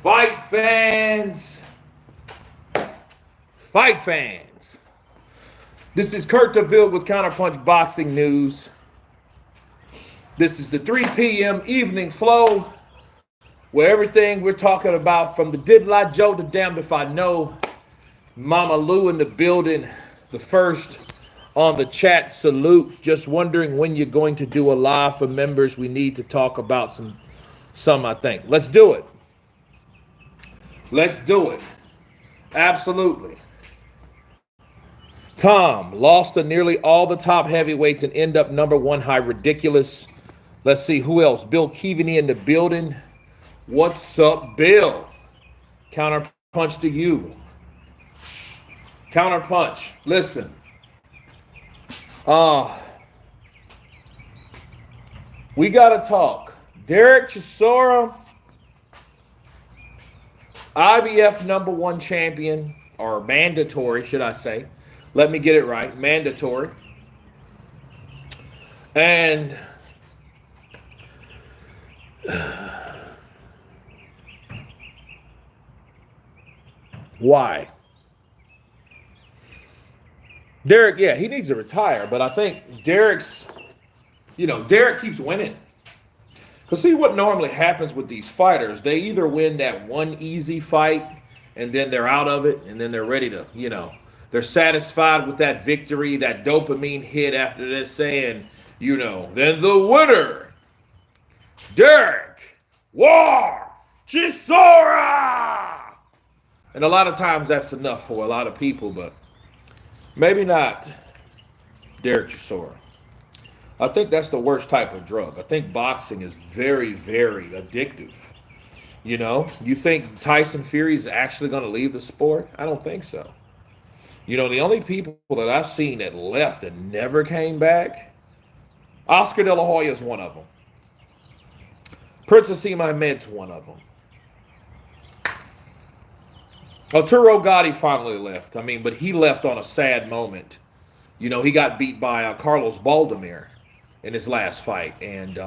Fight fans, fight fans. This is Kurt DeVille with Counterpunch Boxing News. This is the 3 p.m. evening flow where everything we're talking about from the Didn't I Joe to Damned If I Know. Mama Lou in the building, the first on the chat. Salute. Just wondering when you're going to do a live for members. We need to talk about some I think. Let's do it. Let's do it. Absolutely. Tom lost to nearly all the top heavyweights and end up number one high. Ridiculous. Let's see who else. Bill Keaveney in the building. What's up, Bill? Counterpunch to you. Counterpunch. Listen. We gotta talk. Derek Chisora, IBF number one champion, or mandatory, should I say. Let me get it right. Mandatory. And why? Derek, yeah, he needs to retire, but I think Derek keeps winning. Because see what normally happens with these fighters, they either win that one easy fight and then they're out of it and then they're ready to, they're satisfied with that victory, that dopamine hit after this saying, then the winner, Derek War Chisora. And a lot of times that's enough for a lot of people, but maybe not Derek Chisora. I think that's the worst type of drug. I think boxing is very, very addictive. You think Tyson Fury is actually going to leave the sport? I don't think so. The only people that I've seen that left and never came back, Oscar De La Hoya is one of them. Princess Ahmed's one of them. Arturo Gotti finally left. But he left on a sad moment. He got beat by Carlos Baldomir in his last fight. And,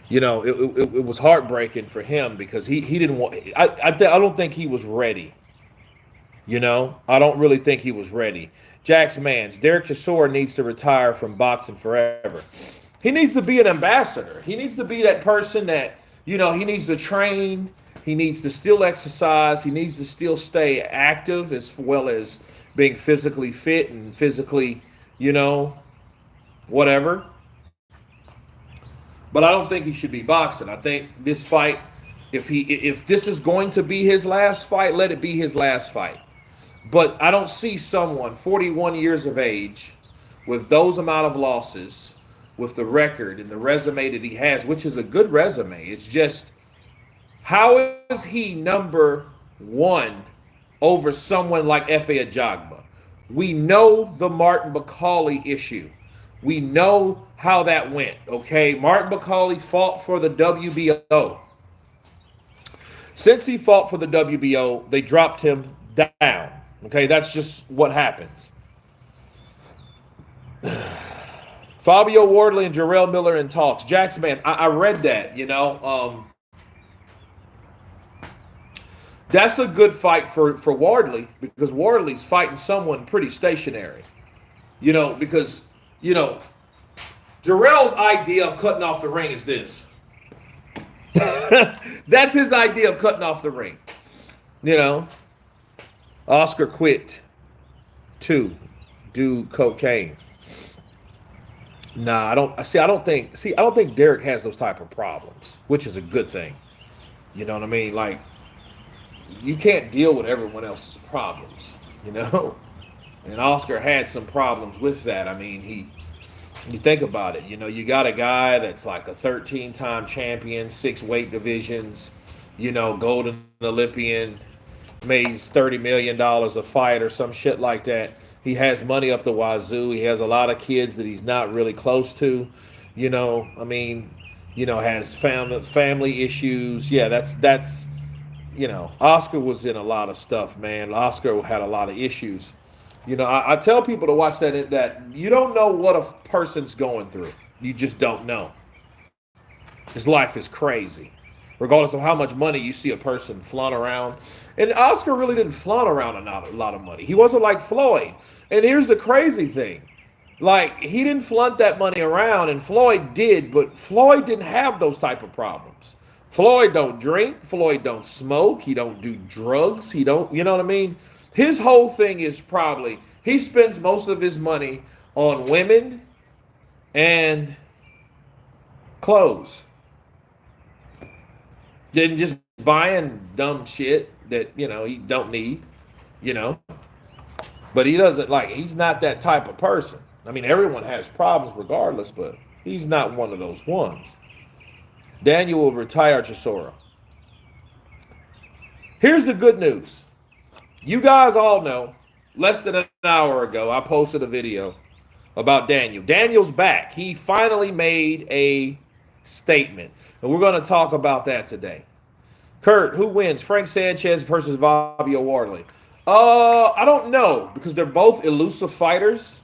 it was heartbreaking for him because he didn't want – I don't think he was ready. I don't really think he was ready. Jax Mans, Derek Chisora needs to retire from boxing forever. He needs to be an ambassador. He needs to be that person that, he needs to train. He needs to still exercise. He needs to still stay active as well as being physically fit and physically, whatever. But I don't think he should be boxing. I think this fight, if this is going to be his last fight, let it be his last fight. But I don't see someone 41 years of age with those amount of losses, with the record and the resume that he has, which is a good resume. It's just, how is he number one over someone like Efe Ajagba? We know the Martin McCauley issue. We know how that went, okay? Martin McCauley fought for the WBO. Since he fought for the WBO, they dropped him down, okay? That's just what happens. Fabio Wardley and Jarrell Miller in talks. Jackson, man, I read that, That's a good fight for Wardley because Wardley's fighting someone pretty stationary. Because, Jarrell's idea of cutting off the ring is this. That's his idea of cutting off the ring. Oscar quit to do cocaine. Nah, I don't think Derek has those type of problems, which is a good thing. You know what I mean? Like, you can't deal with everyone else's problems, And Oscar had some problems with that. You think about it, you got a guy that's like a 13-time champion, 6 weight divisions, golden Olympian, made $30 million a fight or some shit like that. He has money up the wazoo. He has a lot of kids that he's not really close to, has family issues. Yeah, that's Oscar was in a lot of stuff, man. Oscar had a lot of issues. I tell people to watch that you don't know what a person's going through. You just don't know. His life is crazy. regardless of how much money you see a person flaunt around. And Oscar really didn't flaunt around a lot of money. He wasn't like Floyd. And here's the crazy thing. Like, he didn't flaunt that money around, and Floyd did, but Floyd didn't have those type of problems. Floyd don't drink. Floyd don't smoke. He don't do drugs. He don't, you know what I mean? His whole thing is probably, he spends most of his money on women and clothes. Then just buying dumb shit that, you know, he don't need, you know. But he doesn't, like, he's not that type of person. I mean, everyone has problems regardless, but he's not one of those ones. Daniel will retire Chisora. Here's the good news. You guys all know, less than an hour ago, I posted a video about Daniel. Daniel's back. He finally made a statement. And we're going to talk about that today. Kurt, who wins? Frank Sanchez versus Fabio Wardley. I don't know, because they're both elusive fighters.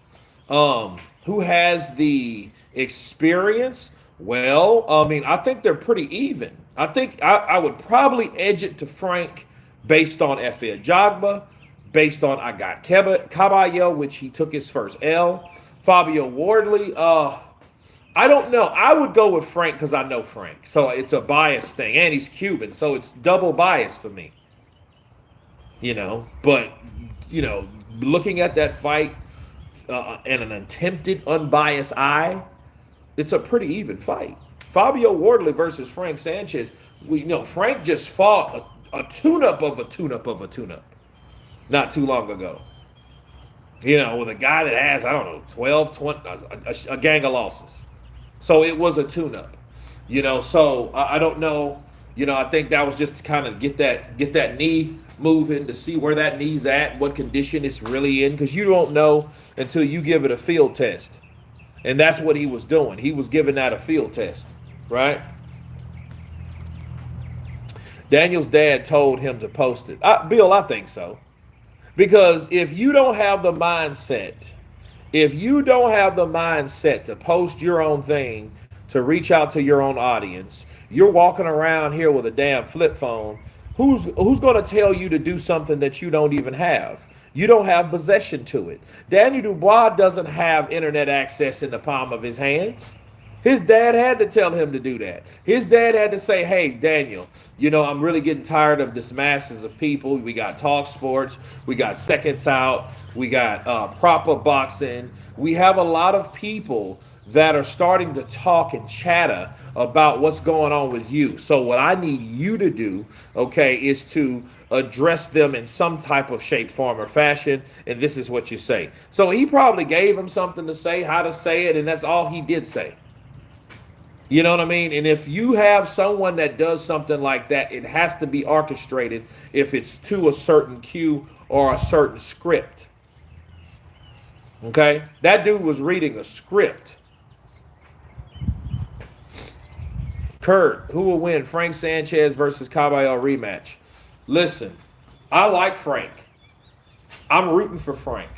Who has the experience? Well, I mean, I think they're pretty even. I think I would probably edge it to Frank based on Efe Ajagba, based on I got Kabayel, which he took his first L. Fabio Wardley, I don't know. I would go with Frank because I know Frank. So it's a bias thing. And he's Cuban, so it's double bias for me. You know, but, you know, looking at that fight and an attempted unbiased eye, it's a pretty even fight. Fabio Wardley versus Frank Sanchez. We know Frank just fought a tune-up of a tune-up of a tune-up not too long ago. You know, with a guy that has, I don't know, 12, 20, a gang of losses. So it was a tune-up. You know, so I don't know. You know, I think that was just to kind of get that knee moving, to see where that knee's at, what condition it's really in, because you don't know until you give it a field test. And that's what he was doing. He was giving that a field test, right? Daniel's dad told him to post it. Bill, I think so. Because if you don't have the mindset, to post your own thing, to reach out to your own audience, you're walking around here with a damn flip phone. Who's going to tell you to do something that you don't even have? You don't have possession to it. Daniel Dubois doesn't have internet access in the palm of his hands. His dad had to tell him to do that. His dad had to say, hey, Daniel, you know, I'm really getting tired of this masses of people. We got Talk Sports. We got Seconds Out. We got Proper Boxing. We have a lot of people that are starting to talk and chatter about what's going on with you. So what I need you to do, okay, is to address them in some type of shape, form, or fashion. And this is what you say. So he probably gave him something to say, how to say it, and that's all he did say. You know what I mean? And if you have someone that does something like that, it has to be orchestrated if it's to a certain cue or a certain script. Okay? That dude was reading a script. Kurt, who will win? Frank Sanchez versus Kabayel rematch. Listen, I like Frank. I'm rooting for Frank.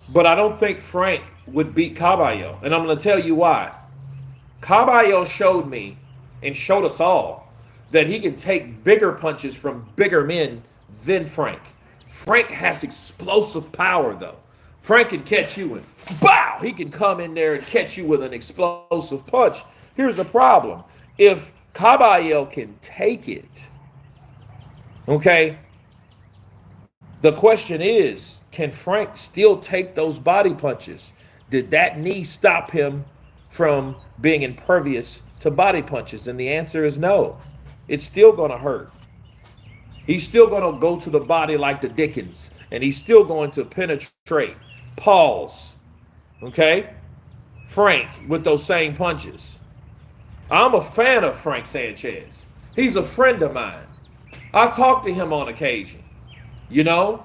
But I don't think Frank would beat Kabayel. And I'm going to tell you why. Kabayel showed me and showed us all that he can take bigger punches from bigger men than Frank. Frank has explosive power, though. Frank can catch you and bow! He can come in there and catch you with an explosive punch. Here's the problem. If Kabayel can take it, okay, the question is, can Frank still take those body punches? Did that knee stop him from being impervious to body punches? And the answer is no. It's still going to hurt. He's still going to go to the body like the Dickens, and he's still going to penetrate, pause, okay, Frank with those same punches. I'm a fan of Frank Sanchez. He's a friend of mine. I talk to him on occasion, you know,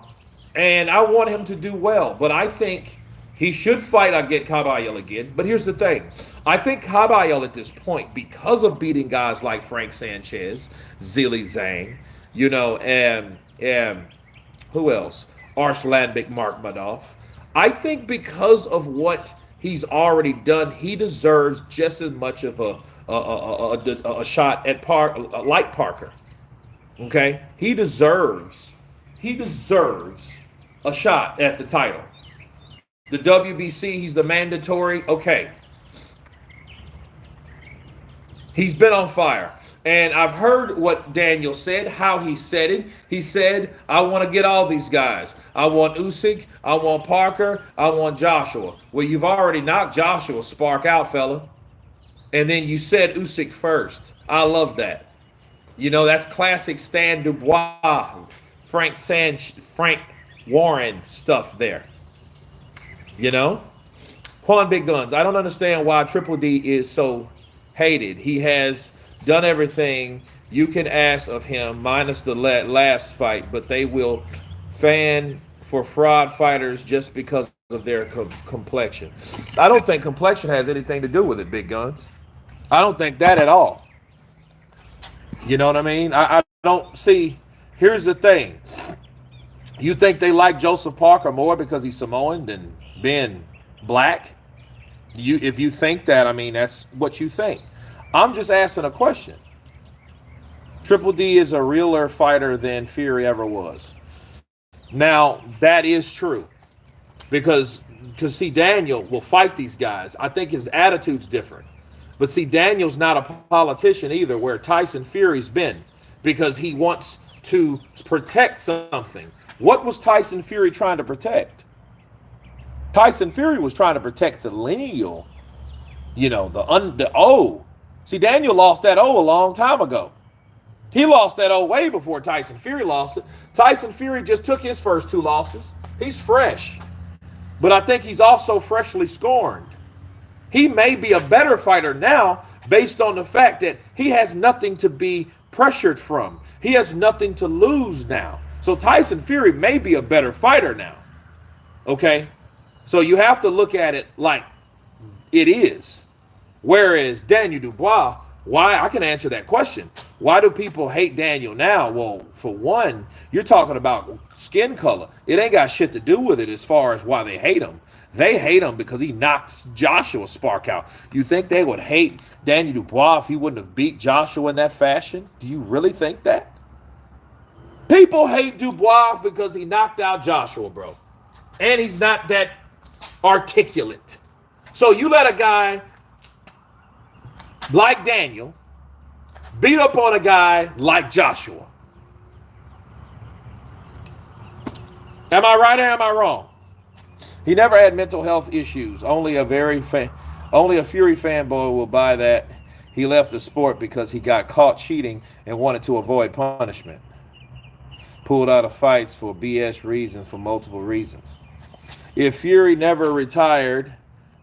and I want him to do well. But I think he should fight Kabayel again. But here's the thing. I think Kabayel at this point, because of beating guys like Frank Sanchez, Zili Zhang, you know, and who else? Arslanbek Mark Madoff. I think because of what he's already done. He deserves just as much of a shot at like Parker. Okay, he deserves a shot at the title. The WBC, he's the mandatory. Okay, he's been on fire. And I've heard what Daniel said, how he said it. He said, I want to get all these guys. I want Usyk, I want Parker, I want Joshua. Well, you've already knocked Joshua Spark out, fella. And then you said Usyk first. I love that. You know, that's classic Stan Dubois, Frank Warren stuff there. You know? Pawn Big Guns. I don't understand why Triple D is so hated. He has done everything you can ask of him, minus the last fight, but they will fan for fraud fighters just because of their complexion. I don't think complexion has anything to do with it, Big Guns. I don't think that at all. You know what I mean? I don't see. Here's the thing. You think they like Joseph Parker more because he's Samoan than being black? If you think that, I mean, that's what you think. I'm just asking a question. Triple D is a realer fighter than Fury ever was. Now, that is true. Because see, Daniel will fight these guys. I think his attitude's different. But see, Daniel's not a politician either, where Tyson Fury's been, because he wants to protect something. What was Tyson Fury trying to protect? Tyson Fury was trying to protect the lineal, you know, the O. See, Daniel lost that O a long time ago. He lost that O way before Tyson Fury lost it. Tyson Fury just took his first 2 losses. He's fresh. But I think he's also freshly scorned. He may be a better fighter now based on the fact that he has nothing to be pressured from. He has nothing to lose now. So Tyson Fury may be a better fighter now. Okay? So you have to look at it like it is. Whereas Daniel Dubois, why? I can answer that question. Why do people hate Daniel now? Well, for one, you're talking about skin color. It ain't got shit to do with it as far as why they hate him. They hate him because he knocks Joshua Spark out. You think they would hate Daniel Dubois if he wouldn't have beat Joshua in that fashion? Do you really think that? People hate Dubois because he knocked out Joshua, bro. And he's not that articulate. So you let a guy like Daniel beat up on a guy like Joshua. Am I right or am I wrong? He never had mental health issues. Only a Fury fanboy will buy that. He left the sport because he got caught cheating and wanted to avoid punishment. Pulled out of fights for BS reasons, for multiple reasons. If Fury never retired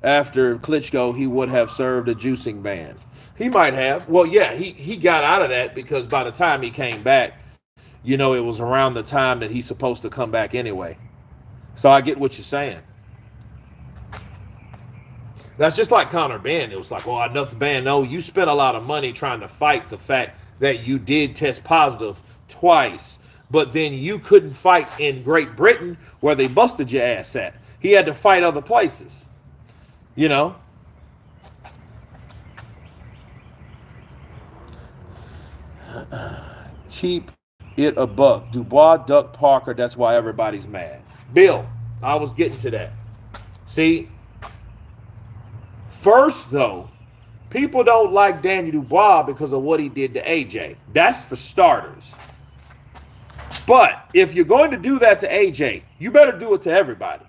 after Klitschko, he would have served a juicing ban. He might have. Well, yeah, he got out of that because by the time he came back, you know, it was around the time that he's supposed to come back anyway. So I get what you're saying. That's just like Conor Benn. It was like, oh, enough ban. No, you spent a lot of money trying to fight the fact that you did test positive twice, but then you couldn't fight in Great Britain where they busted your ass at. He had to fight other places, you know? Keep it a buck. Dubois ducked Parker. That's why everybody's mad. Bill, I was getting to that. See, first, though, people don't like Daniel Dubois because of what he did to AJ. That's for starters. But if you're going to do that to AJ, you better do it to everybody.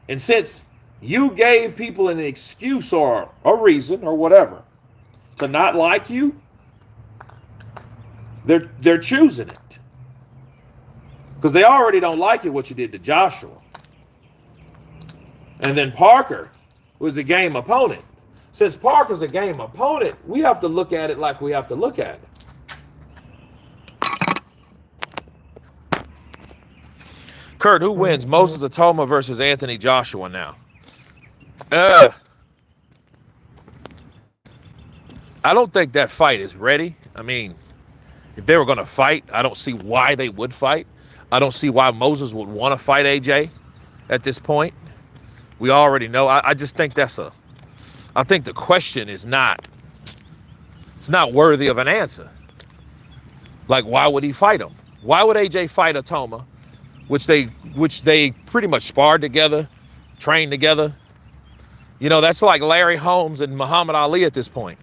And since you gave people an excuse or a reason or whatever to not like you, they're choosing it. Because they already don't like it, what you did to Joshua. And then Parker was a game opponent. Since Parker's a game opponent, we have to look at it like we have to look at it. Kurt, who wins? Moses Atoma versus Anthony Joshua now? I don't think that fight is ready. I mean, if they were going to fight, I don't see why they would fight. I don't see why Moses would want to fight AJ at this point. We already know. I just think I think the question is it's not worthy of an answer. Like, why would he fight him? Why would AJ fight Atoma, which they pretty much sparred together, trained together? You know, that's like Larry Holmes and Muhammad Ali at this point.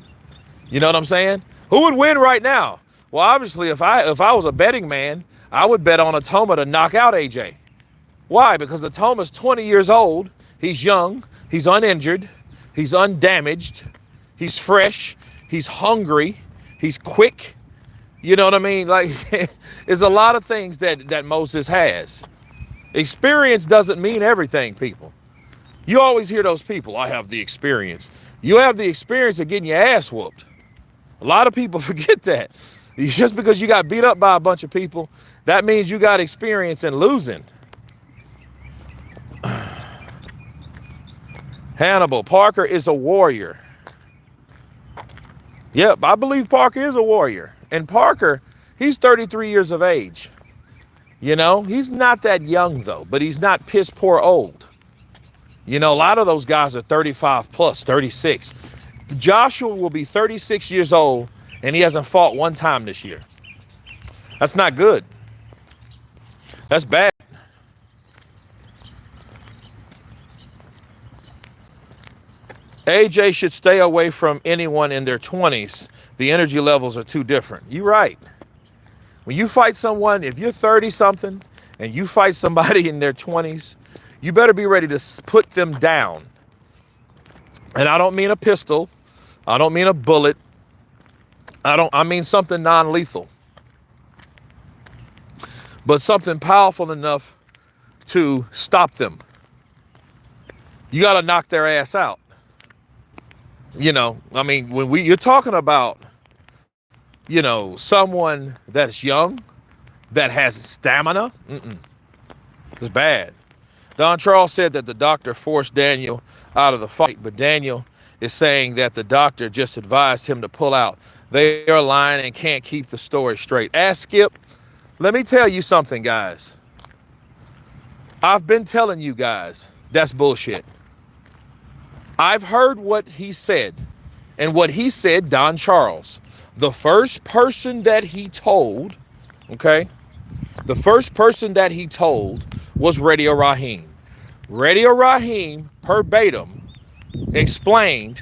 You know what I'm saying? Who would win right now? Well, obviously, if I was a betting man, I would bet on Atoma to knock out AJ. Why? Because Atoma's 20 years old. He's young. He's uninjured. He's undamaged. He's fresh. He's hungry. He's quick. You know what I mean? Like, there's a lot of things that Moses has. Experience doesn't mean everything, people. You always hear those people, I have the experience. You have the experience of getting your ass whooped. A lot of people forget that. Just because you got beat up by a bunch of people, that means you got experience in losing. Hannibal, Parker is a warrior. Yep, I believe Parker is a warrior. And Parker, he's 33 years of age. You know, he's not that young though, but he's not piss poor old. You know, a lot of those guys are 35 plus, 36. Joshua will be 36 years old and he hasn't fought one time this year. That's not good. That's bad. AJ should stay away from anyone in their 20s. The energy levels are too different. You're right. When you fight someone, if you're 30 something and you fight somebody in their 20s, you better be ready to put them down. And I don't mean a pistol. I don't mean a bullet. I mean something non-lethal. But something powerful enough to stop them. You got to knock their ass out. You know, I mean, when you're talking about, you know, someone that's young, that has stamina, it's bad. Don Charles said that the doctor forced Daniel out of the fight, but Daniel is saying that the doctor just advised him to pull out. They are lying and can't keep the story straight. Ask Skip. Let me tell you something, guys. I've been telling you guys, that's bullshit. I've heard what he said, and what he said, Don Charles, the first person that he told, okay, the first person that he told was Radio Raheem. Radio Raheem, verbatim, explained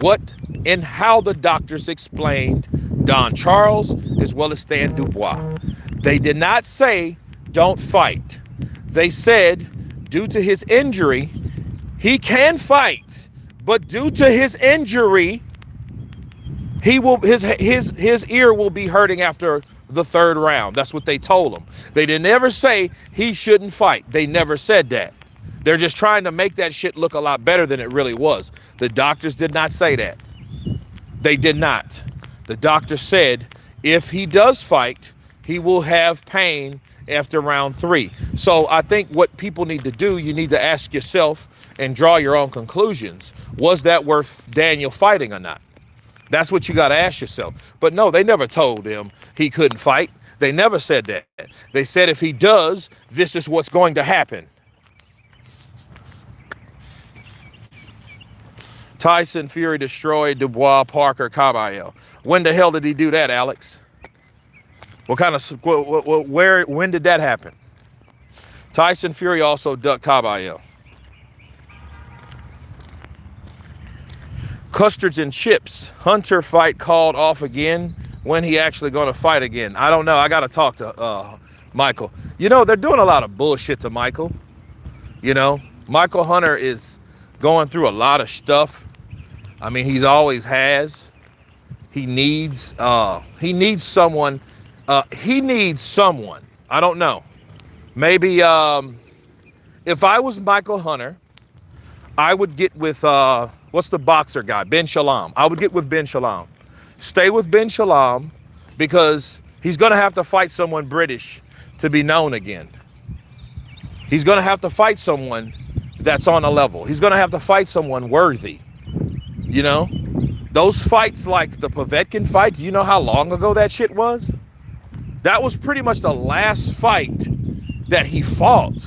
what and how the doctors explained Don Charles as well as Stan Dubois. They did not say, don't fight. They said, due to his injury, he can fight. But due to his injury, his ear will be hurting after the third round. That's what they told him. They didn't ever say he shouldn't fight. They never said that. They're just trying to make that shit look a lot better than it really was. The doctors did not say that. They did not. The doctor said if he does fight, he will have pain after round 3. So I think what people need to do, you need to ask yourself and draw your own conclusions. Was that worth Daniel fighting or not? That's what you got to ask yourself. But no, they never told him he couldn't fight. They never said that. They said if he does, this is what's going to happen. Tyson Fury destroyed Dubois, Parker, Kabayel. When the hell did he do that, Alex? What kind of, when did that happen? Tyson Fury also ducked Kabayel. Custards and chips. Hunter fight called off again. When he actually going to fight again? I don't know. I got to talk to Michael. You know, they're doing a lot of bullshit to Michael. You know, Michael Hunter is going through a lot of stuff. I mean, he's always has. He needs someone. He needs someone. I don't know. Maybe if I was Michael Hunter, I would get with what's the boxer guy? Ben Shalom. I would get with Ben Shalom. Stay with Ben Shalom because he's going to have to fight someone British to be known again. He's going to have to fight someone that's on a level. He's going to have to fight someone worthy. You know, those fights like the Povetkin fight, you know how long ago that shit was? That was pretty much the last fight that he fought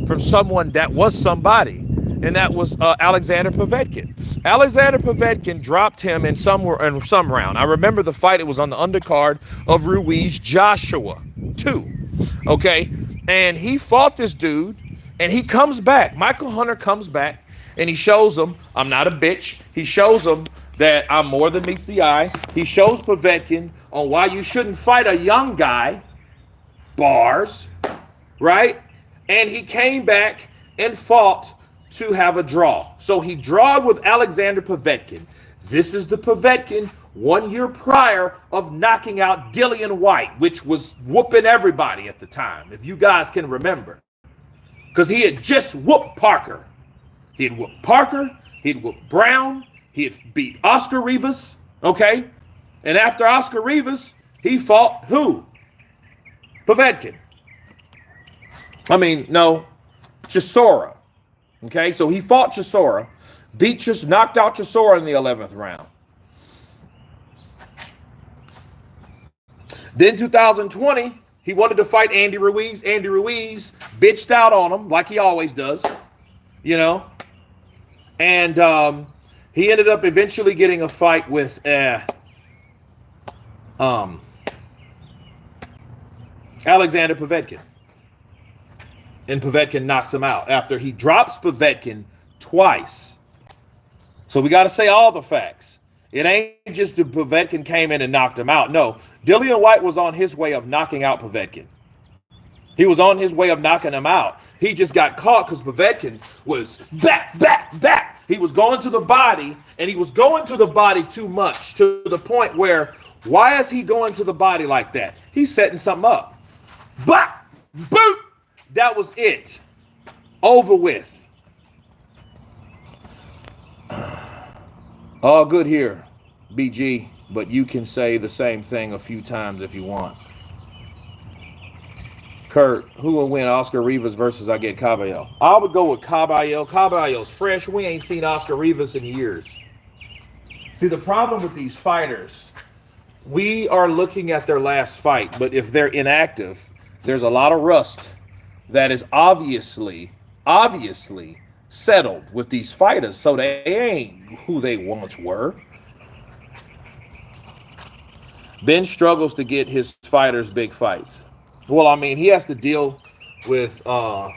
from someone that was somebody. and that was Alexander Povetkin. Alexander Povetkin dropped him in some round. I remember the fight. It was on the undercard of Ruiz Joshua 2. Okay, and he fought this dude, and he comes back. Michael Hunter comes back, and he shows him, I'm not a bitch. He shows him that I'm more than meets the eye. He shows Povetkin on why you shouldn't fight a young guy. Bars, right? And he came back and fought to have a draw. So he drawed with Alexander Povetkin. This is the Povetkin 1 year prior of knocking out Dillian White, which was whooping everybody at the time, if you guys can remember. Because he had just whooped Parker. He had whooped Parker. He had whooped Brown. He had beat Oscar Rivas, okay? And after Oscar Rivas, he fought who? Povetkin. Chisora. Okay, so he fought Chisora, knocked out Chisora in the 11th round. Then 2020, he wanted to fight Andy Ruiz. Andy Ruiz bitched out on him like he always does, you know. And he ended up eventually getting a fight with Alexander Povetkin. And Povetkin knocks him out after he drops Povetkin twice. So we got to say all the facts. It ain't just that Povetkin came in and knocked him out. No, Dillian White was on his way of knocking out Povetkin. He was on his way of knocking him out. He just got caught because Povetkin was back. He was going to the body, and he was going to the body too much, to the point where, why is he going to the body like that? He's setting something up. Bah! Boot! That was it. Over with. All good here, BG, but you can say the same thing a few times if you want. Kurt, who will win, Oscar Rivas versus Kabayel? I would go with Kabayel. Kabayel's fresh. We ain't seen Oscar Rivas in years. See, the problem with these fighters, we are looking at their last fight, but if they're inactive, there's a lot of rust that is obviously settled with these fighters, so they ain't who they once were. Ben struggles to get his fighters big fights. Well, I mean, he has to deal with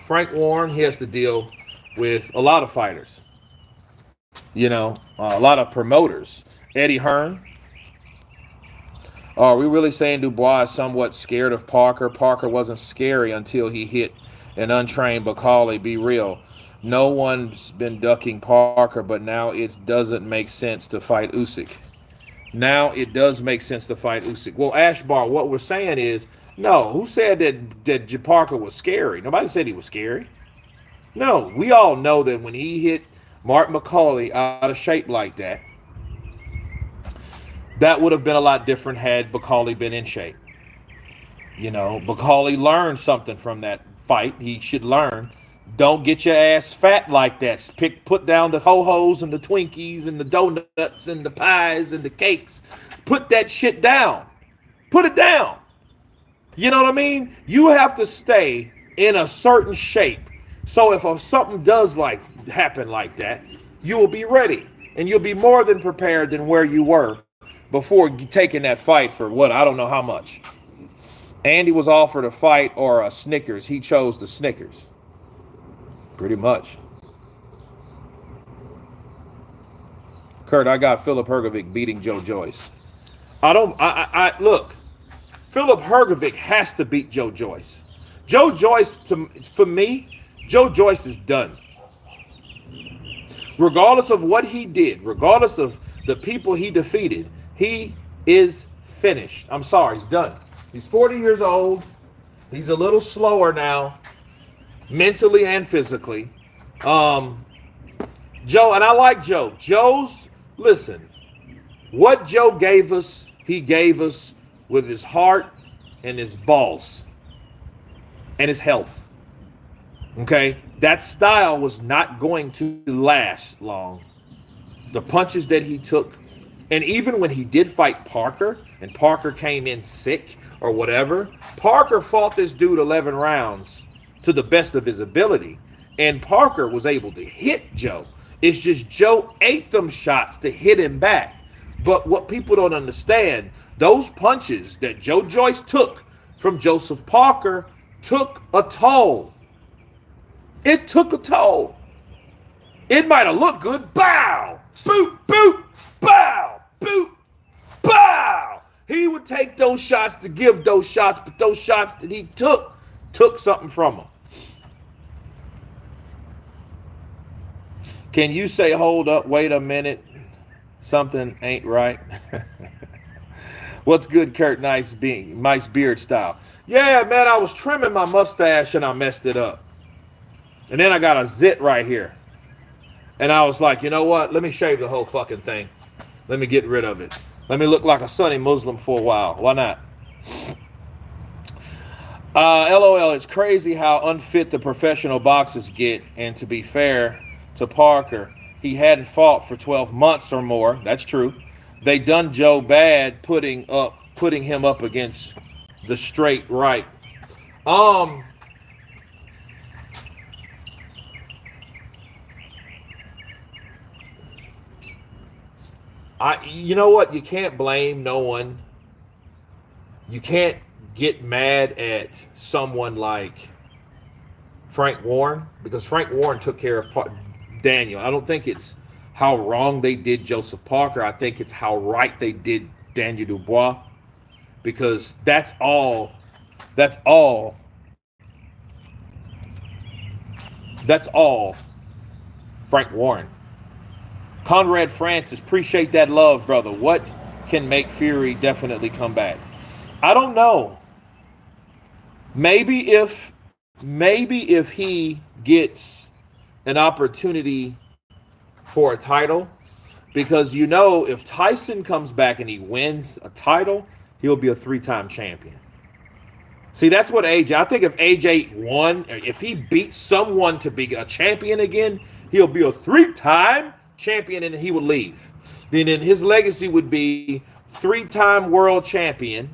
Frank Warren. He has to deal with a lot of fighters. You know, a lot of promoters. Eddie Hearn. Are we really saying Dubois is somewhat scared of Parker? Parker wasn't scary until he hit an untrained Bakali. Be real. No one's been ducking Parker, but now it doesn't make sense to fight Usyk. Now it does make sense to fight Usyk. Well, Ashbar, what we're saying is, no, who said that Parker was scary? Nobody said he was scary. No, we all know that when he hit Mark McCauley out of shape like that, that would have been a lot different had McCauley been in shape. You know, McCauley learned something from that fight. He should learn. Don't get your ass fat like that. Put down the ho-hos and the Twinkies and the donuts and the pies and the cakes. Put that shit down. Put it down. You know what I mean? You have to stay in a certain shape. So if something does happen like that, you will be ready. And you'll be more than prepared than where you were before taking that fight for what? I don't know how much. Andy was offered a fight or a Snickers. He chose the Snickers. Pretty much. Kurt, I got Filip Hrgovic beating Joe Joyce. Look, Filip Hrgovic has to beat Joe Joyce. Joe Joyce, for me, Joe Joyce is done. Regardless of what he did, regardless of the people he defeated, he is finished. I'm sorry, he's done. He's 40 years old. He's a little slower now, mentally and physically. Joe, and I like Joe. Listen, what Joe gave us, he gave us with his heart and his balls and his health. Okay? That style was not going to last long. The punches that he took, and even when he did fight Parker, and Parker came in sick or whatever, Parker fought this dude 11 rounds to the best of his ability. And Parker was able to hit Joe. It's just Joe ate them shots to hit him back. But what people don't understand, those punches that Joe Joyce took from Joseph Parker took a toll. It took a toll. It might have looked good. Bow, boop, boop, bow, boop, bow. He would take those shots to give those shots, but those shots that he took something from him. Can you say, hold up, wait a minute, something ain't right? What's good, Kurt? Nice beard style. Yeah, man, I was trimming my mustache and I messed it up. And then I got a zit right here. And I was like, you know what? Let me shave the whole fucking thing. Let me get rid of it. Let me look like a Sunni Muslim for a while. Why not? LOL, it's crazy how unfit the professional boxers get. And to be fair to Parker, he hadn't fought for 12 months or more. That's true. They done Joe bad putting him up against the straight right. You know what? You can't blame no one. You can't get mad at someone like Frank Warren, because Frank Warren took care of Daniel. I don't think it's how wrong they did Joseph Parker. I think it's how right they did Daniel Dubois, because that's all Frank Warren. Conrad Francis, appreciate that love, brother. What can make Fury definitely come back? I don't know. Maybe if he gets an opportunity for a title, because you know if Tyson comes back and he wins a title, he'll be a 3-time champion. See, that's what AJ, I think if AJ won, if he beats someone to be a champion again, he'll be a 3-time champion and he would leave. Then his legacy would be 3-time world champion,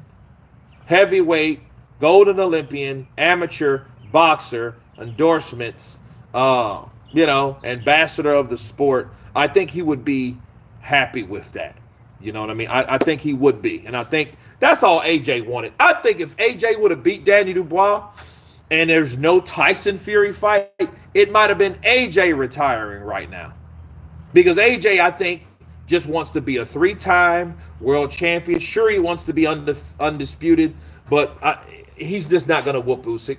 heavyweight, golden Olympian, amateur, boxer, endorsements, ambassador of the sport. I think he would be happy with that. You know what I mean? I think he would be. And I think that's all AJ wanted. I think if AJ would have beat Daniel Dubois and there's no Tyson Fury fight, it might have been AJ retiring right now. Because AJ, I think, just wants to be a 3-time world champion. Sure, he wants to be undisputed, but he's just not going to whoop Usyk.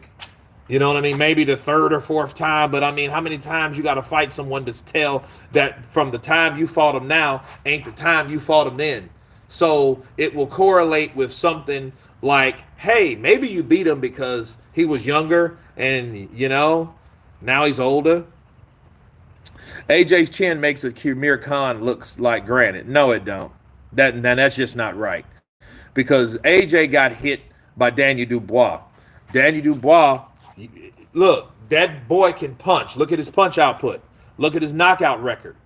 You know what I mean? Maybe the 3rd or 4th time, but I mean, how many times you got to fight someone to tell that from the time you fought him now ain't the time you fought him then? So it will correlate with something like, hey, maybe you beat him because he was younger and, now he's older. AJ's chin makes a Amir Khan looks like granite. No, it don't. That's just not right. Because AJ got hit by Daniel Dubois. Daniel Dubois, look, that boy can punch. Look at his punch output. Look at his knockout record.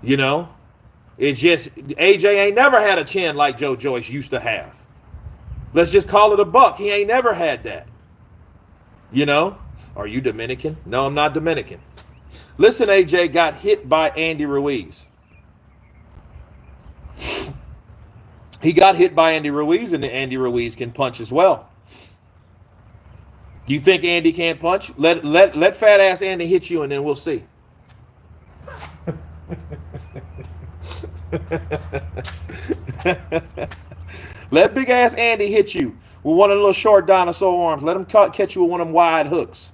It's just AJ ain't never had a chin like Joe Joyce used to have. Let's just call it a buck. He ain't never had that. Are you Dominican? No, I'm not Dominican. Listen, AJ got hit by Andy Ruiz. He got hit by Andy Ruiz, and Andy Ruiz can punch as well. Do you think Andy can't punch? Let fat ass Andy hit you, and then we'll see. Let big ass Andy hit you with one of the little short dinosaur arms. Let him catch you with one of them wide hooks,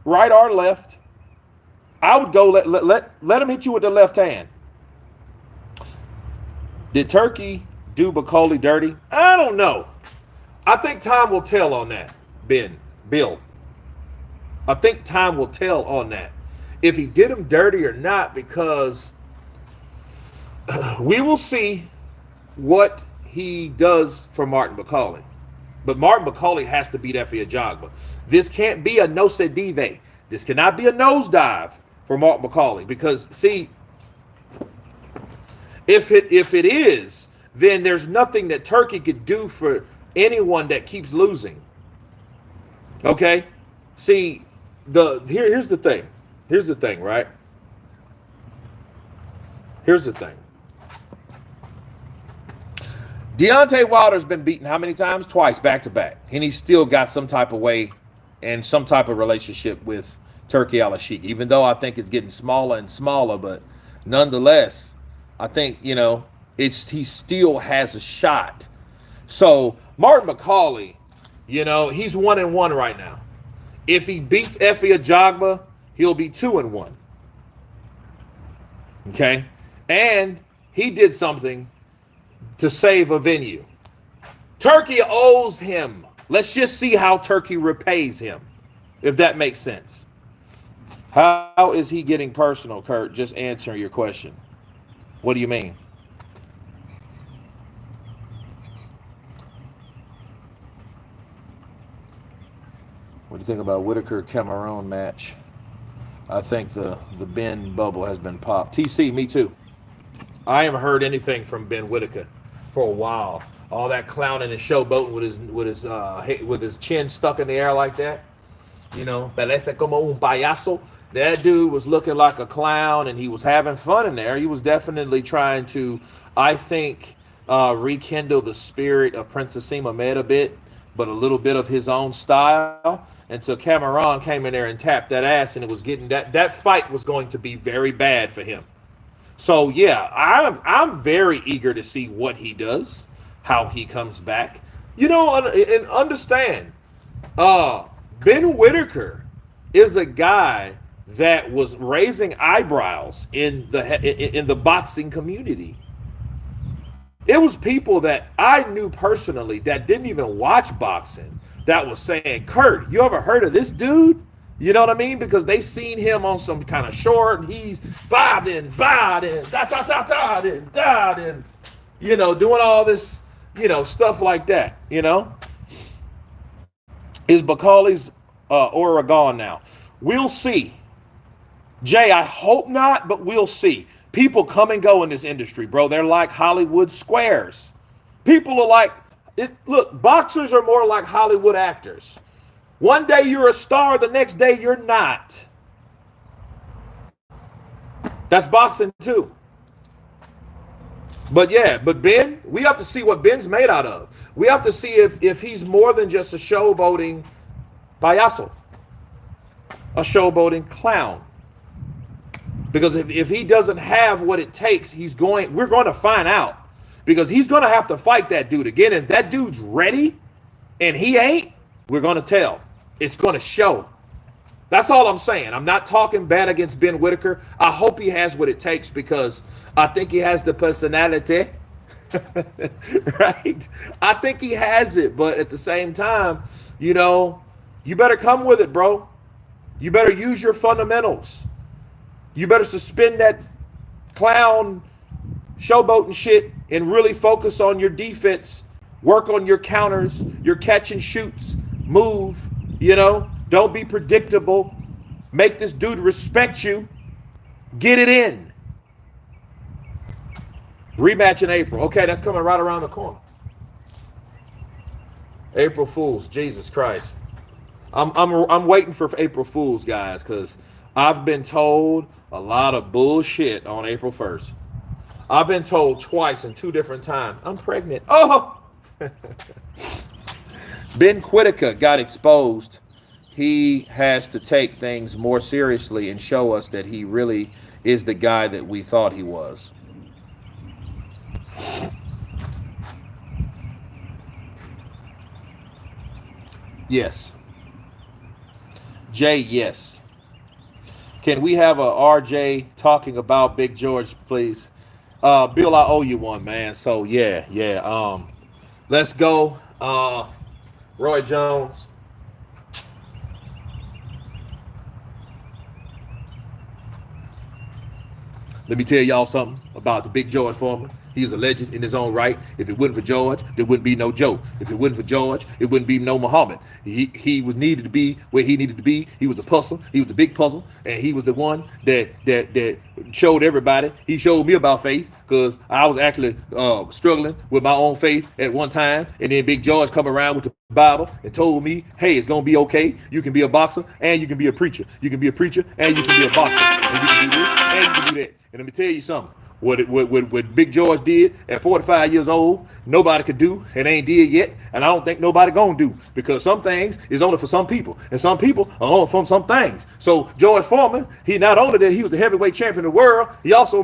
right or left. I would go let him hit you with the left hand. Did Turkey do Bacoli dirty? I don't know. I think time will tell on that, Bill. I think time will tell on that. If he did him dirty or not, because we will see what he does for Martin Bacoli. But Martin Bacoli has to beat Efe Ajagba. This can't be a no se dive. This cannot be a nosedive for Martin Bacoli, because see, if it is, then there's nothing that Turkey could do for anyone that keeps losing. Okay? See, Here's the thing. Here's the thing, right? Here's the thing. Deontay Wilder's been beaten how many times? Twice, back to back. And he's still got some type of way and some type of relationship with Turki Al-Sheikh, even though I think it's getting smaller and smaller. But nonetheless, I think, he still has a shot. So Martin McCauley, he's 1-1 right now. If he beats Efe Ajagba, he'll be 2-1. Okay? And he did something to save a venue. Turki owes him. Let's just see how Turki repays him, if that makes sense. How is he getting personal, Kurt? Just answer your question. What do you mean? What do you think about Whittaker Cameroon match? I think the Ben bubble has been popped. TC, me too. I haven't heard anything from Ben Whittaker for a while. All that clowning and showboating with his chin stuck in the air like that. Parece como un payaso. That dude was looking like a clown, and he was having fun in there. He was definitely trying to, I think, rekindle the spirit of Princess Sima a bit, but a little bit of his own style. Until Cameron came in there and tapped that ass, and it was getting that fight was going to be very bad for him. So yeah, I'm very eager to see what he does, how he comes back. And understand, Ben Whittaker is a guy that was raising eyebrows in the boxing community. It was people that I knew personally that didn't even watch boxing that was saying, Kurt, you ever heard of this dude? You know what I mean? Because they seen him on some kind of short, and he's doing all this, stuff like that, Is Bacali's Oregon now? We'll see. Jay, I hope not, but we'll see. People come and go in this industry, bro. They're like Hollywood squares. People are like, look, boxers are more like Hollywood actors. One day you're a star, the next day you're not. That's boxing too. But yeah, Ben, we have to see what Ben's made out of. We have to see if he's more than just a showboating payaso, a showboating clown. Because if he doesn't have what it takes, we're going to find out. Because he's going to have to fight that dude again. If that dude's ready and he ain't, we're going to tell. It's going to show. That's all I'm saying. I'm not talking bad against Ben Whittaker. I hope he has what it takes, because I think he has the personality. Right? I think he has it. But at the same time, you better come with it, bro. You better use your fundamentals. You better suspend that clown showboating shit and really focus on your defense. Work on your counters, your catch and shoots, move, Don't be predictable. Make this dude respect you. Get it in. Rematch in April. Okay, that's coming right around the corner. April Fools. Jesus Christ. I'm waiting for April Fools, guys, because I've been told a lot of bullshit on April 1st. I've been told twice in 2 different times, I'm pregnant. Oh! Ben Whittaker got exposed. He has to take things more seriously and show us that he really is the guy that we thought he was. Yes. Jay, yes. Can we have a RJ talking about Big George, please? Bill, I owe you one, man. So yeah. Let's go. Roy Jones. Let me tell y'all something about the Big George Foreman. He's a legend in his own right. If it wasn't for George, there wouldn't be no Joe. If it wasn't for George, it wouldn't be no Muhammad. He was needed to be where he needed to be. He was the puzzle. He was the big puzzle, and he was the one that showed everybody. He showed me about faith because I was actually struggling with my own faith at one time, and then Big George come around with the Bible and told me, hey, it's gonna be okay. You can be a boxer and you can be a preacher. You can be a preacher and you can be a boxer. And you can do this and you can do that. And let me tell you something. What Big George did at 45 years old, nobody could do and ain't did yet, and I don't think nobody gonna do, because some things is only for some people, and some people are only from some things. So George Foreman, he not only that he was the heavyweight champion of the world, he also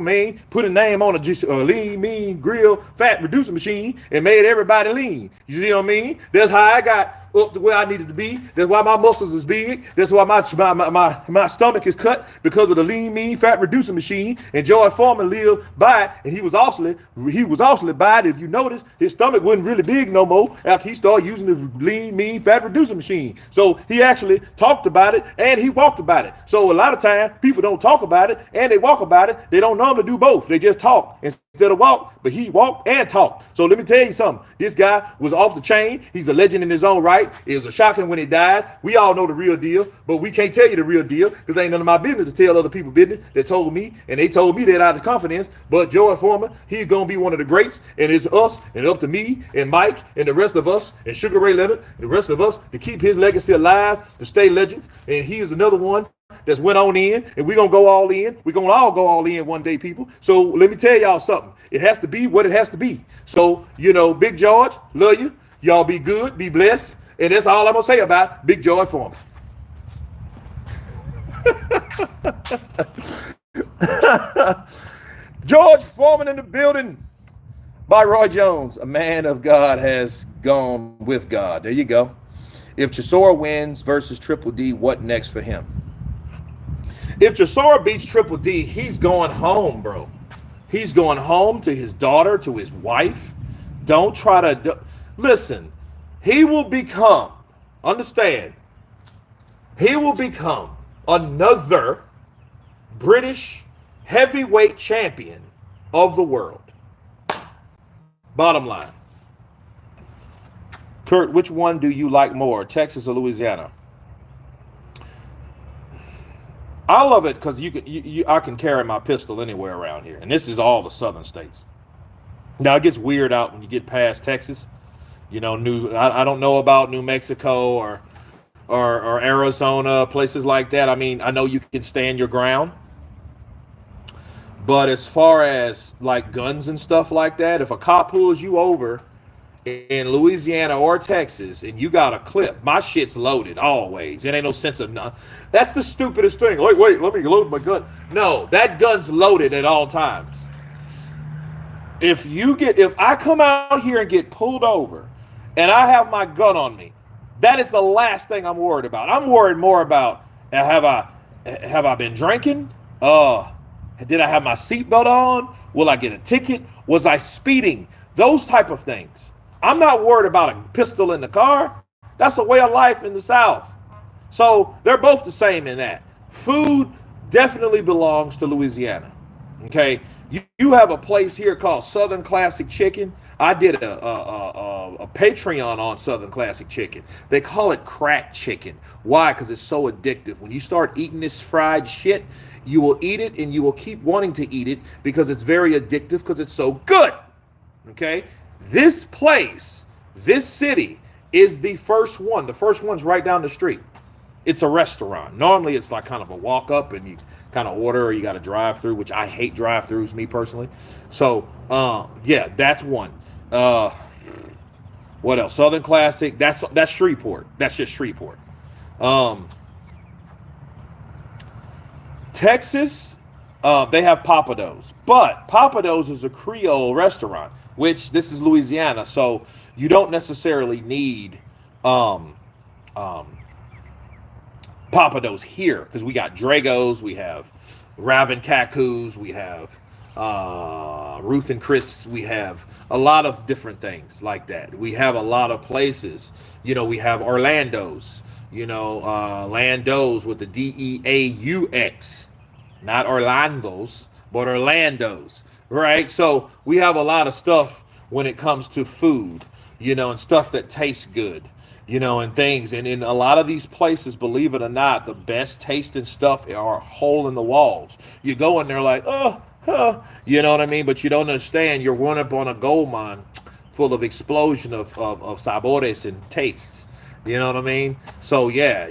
put a name on a lean, mean, grill, fat reducing machine and made everybody lean. You see what I mean? That's how I got up to where I needed to be. That's why my muscles is big. That's why my stomach is cut, because of the lean, mean, fat reducing machine. And George Foreman lived by it, and he was also by it. If you notice, his stomach wasn't really big no more after he started using the lean, mean, fat reducing machine. So he actually talked about it and he walked about it. So a lot of times people don't talk about it and they walk about it. They don't normally do both. They just talk instead of walk, but he walked and talked. So let me tell you something. This guy was off the chain. He's a legend in his own right. It was a shocking when he died. We all know the real deal, but we can't tell you the real deal because ain't none of my business to tell other people business. They told me, and they told me that out of confidence. But George Foreman, he's gonna be one of the greats, and it's us and up to me and Mike and the rest of us and Sugar Ray Leonard and the rest of us to keep his legacy alive, to stay legend. And he is another one that's went on in, and we're gonna go all in. We're gonna all go all in one day, people. So let me tell y'all something. It has to be what it has to be. So, Big George, love you. Y'all be good, be blessed. And that's all I'm gonna say about Big George Foreman. George Foreman in the building by Roy Jones. A man of God has gone with God. There you go. If Chisora wins versus Triple D, what next for him? If Chisora beats Triple D, he's going home, bro. He's going home to his daughter, to his wife. Don't try to listen. He will become, understand, he will become another British heavyweight champion of the world. Bottom line. Kurt, which one do you like more, Texas or Louisiana? I love it because I can carry my pistol anywhere around here, and this is all the southern states. Now it gets weird out when you get past Texas. I don't know about New Mexico or Arizona, places like that. I mean, I know you can stand your ground, but as far as like guns and stuff like that, if a cop pulls you over in Louisiana or Texas and you got a clip, my shit's loaded always. It ain't no sense of none. That's the stupidest thing. Wait, let me load my gun. No, that gun's loaded at all times. If I come out here and get pulled over and I have my gun on me, that is the last thing I'm worried about. I'm worried more about, have I been drinking? Did I have my seatbelt on? Will I get a ticket? Was I speeding? Those type of things. I'm not worried about a pistol in the car. That's a way of life in the South. So they're both the same in that. Food definitely belongs to Louisiana. Okay, you have a place here called Southern Classic Chicken. I did a Patreon on Southern Classic Chicken. They call it crack chicken. Why? Because it's so addictive. When you start eating this fried shit, you will eat it and you will keep wanting to eat it because it's very addictive because it's so good. Okay, this place, this city is the first one. The first one's right down the street. It's a restaurant. Normally it's like kind of a walk up and you kind of order, or you got to drive through, which I hate drive throughs, me personally. So yeah, that's one. What else? Southern Classic. That's Shreveport. That's just Shreveport. Texas, they have Papados, but Papados is a Creole restaurant, which this is Louisiana, so you don't necessarily need Papados here because we got Dragos, we have Raven Cacus, we have Ruth and Chris, we have a lot of different things like that. We have a lot of places, we have Orlando's, Landos with the Deaux, not Orlando's, but Orlando's. right? So we have a lot of stuff when it comes to food, and stuff that tastes good, and things. And in a lot of these places, believe it or not, the best tasting stuff are hole in the walls. You go in there like, oh, huh, you know what I mean? But you don't understand. You're running up on a gold mine full of explosion of sabores and tastes. You know what I mean? So yeah,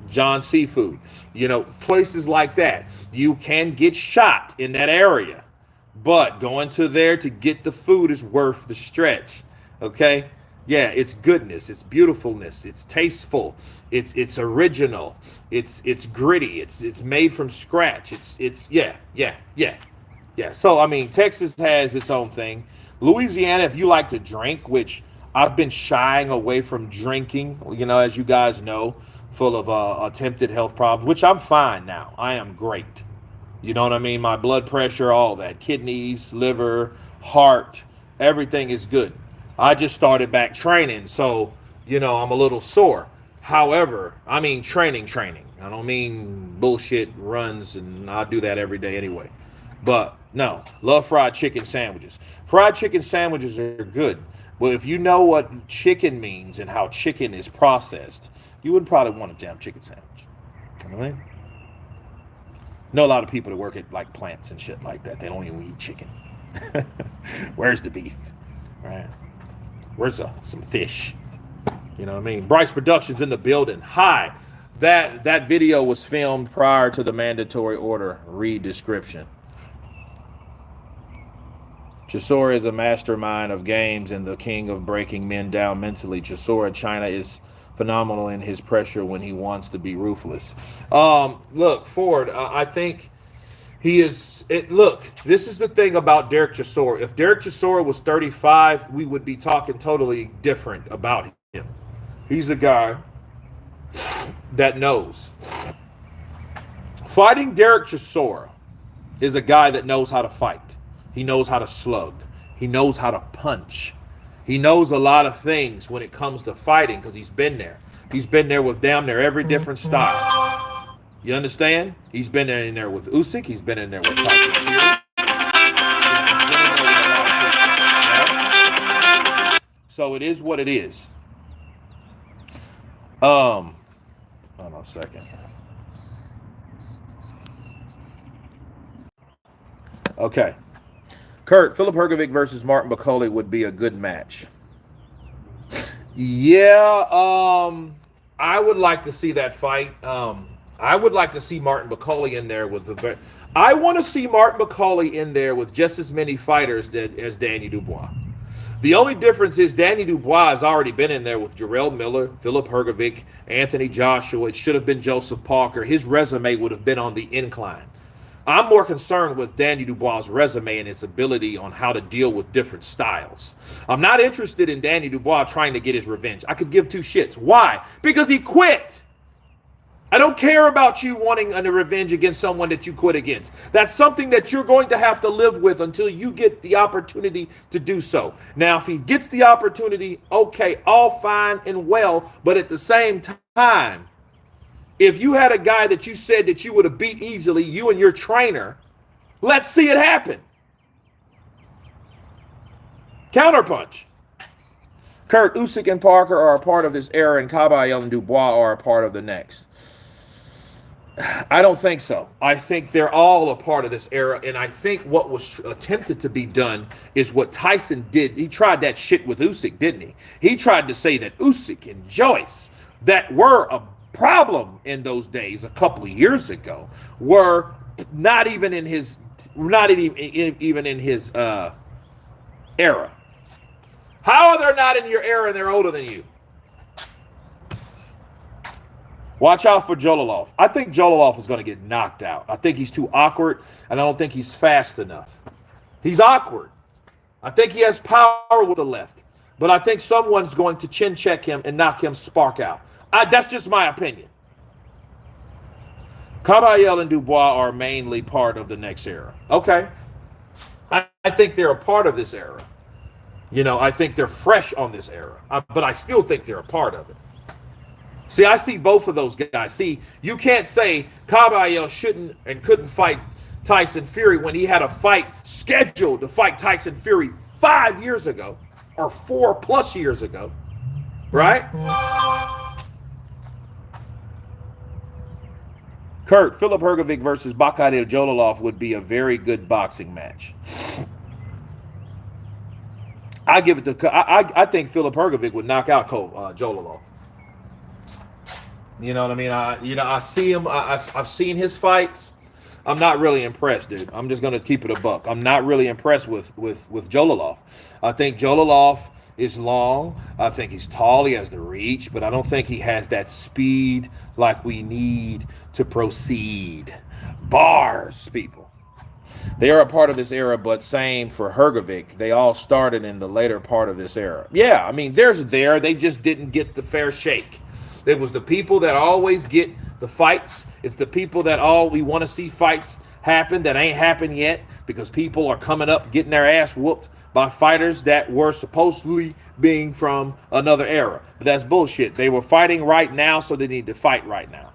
John Seafood, places like that. You can get shot in that area, but going to there to get the food is worth the stretch. Okay? Yeah, it's goodness, it's beautifulness, it's tasteful, it's original, it's gritty, it's made from scratch. It's yeah. So I mean, Texas has its own thing. Louisiana, if you like to drink, which I've been shying away from drinking, as you guys know, full of attempted health problems, which I'm fine now. I am great. You know what I mean? My blood pressure, all that, kidneys, liver, heart, everything is good. I just started back training, so, I'm a little sore. However, I mean training. I don't mean bullshit runs, and I do that every day anyway. But no, love fried chicken sandwiches. Fried chicken sandwiches are good. But if you know what chicken means and how chicken is processed, you wouldn't probably want a damn chicken sandwich. You know what I mean? Know a lot of people that work at like plants and shit like that. They don't even eat chicken. Where's the beef? Right? Where's some fish? You know what I mean? Bryce Productions in the building. Hi. That video was filmed prior to the mandatory order. Read description. Chisora is a mastermind of games and the king of breaking men down mentally. Chisora China is phenomenal in his pressure when he wants to be ruthless. Look, Ford, I think he is. Look, this is the thing about Derek Chisora. If Derek Chisora was 35, we would be talking totally different about him. He's a guy that knows. Fighting Derek Chisora is a guy that knows how to fight. He knows how to slug. He knows how to punch. He knows a lot of things when it comes to fighting because he's been there. He's been there with damn near every different style. You understand? He's been in there with Usyk. He's been in there with Tyson Fury. So it is what it is. Hold on a second. Okay. Kurt, Philip Hrgovic versus Martin Bakole would be a good match. Yeah, I would like to see that fight. I would like to see Martin Bakole in there with the. I want to see Martin Bakole in there with just as many fighters as Danny Dubois. The only difference is Danny Dubois has already been in there with Jarrell Miller, Philip Hrgovic, Anthony Joshua. It should have been Joseph Parker. His resume would have been on the incline. I'm more concerned with Danny Dubois' resume and his ability on how to deal with different styles. I'm not interested in Danny Dubois trying to get his revenge. I could give two shits. Why? Because he quit. I don't care about you wanting a revenge against someone that you quit against. That's something that you're going to have to live with until you get the opportunity to do so. Now, if he gets the opportunity, okay, all fine and well, but at the same time, if you had a guy that you said that you would have beat easily, you and your trainer, let's see it happen. Counterpunch. Kurt, Usyk and Parker are a part of this era, and Kabayel and Dubois are a part of the next. I don't think so. I think they're all a part of this era, and I think what was attempted to be done is what Tyson did. He tried that shit with Usyk, didn't he? He tried to say that Usyk and Joyce, that were a problem in those days a couple of years ago, were not even in his era. How are they not in your era and they're older than you? Watch out for Jolalov. I think Jolalov is going to get knocked out. I think he's too awkward, and I don't think he's fast enough. He's awkward. I think he has power with the left, but I think someone's going to chin check him and knock him spark out. That's just my opinion. Kabayel and Dubois are mainly part of the next era. Okay. I think they're a part of this era. I think they're fresh on this era. But I still think they're a part of it. See, I see both of those guys. See, you can't say Kabayel shouldn't and couldn't fight Tyson Fury when he had a fight scheduled to fight Tyson Fury 5 years ago or 4+ years ago, right? Kurt, Filip Hrgovic versus Bakari Jolalov would be a very good boxing match. I give it to. I think Filip Hrgovic would knock out Jolalov. You know what I mean? I see him. I've seen his fights. I'm not really impressed, dude. I'm just gonna keep it a buck. I'm not really impressed with Jolalov. I think Jolalov is long. I think he's tall. He has the reach, but I don't think he has that speed like we need to proceed. Bars, people. They are a part of this era, but same for Hrgovic. They all started in the later part of this era. Yeah, I mean, they just didn't get the fair shake. It was the people that always get the fights. It's the people that we want to see fights happen that ain't happened yet because people are coming up getting their ass whooped by fighters that were supposedly being from another era. But that's bullshit. They were fighting right now, so they need to fight right now.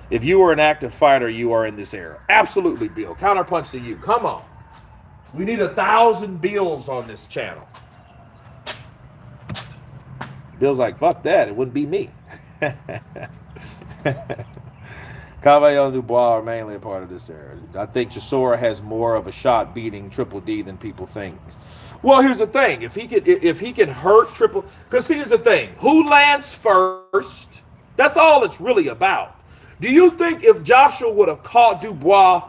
If you are an active fighter, you are in this era. Absolutely, Bill. Counterpunch to you. Come on. We need 1,000 Bills on this channel. Bill's like, fuck that. It wouldn't be me. Kabayel and Dubois are mainly a part of this era. I think Chisora has more of a shot beating Triple D than people think. Well, here's the thing. If he can hurt Triple, because here's the thing. Who lands first? That's all it's really about. Do you think if Joshua would have caught Dubois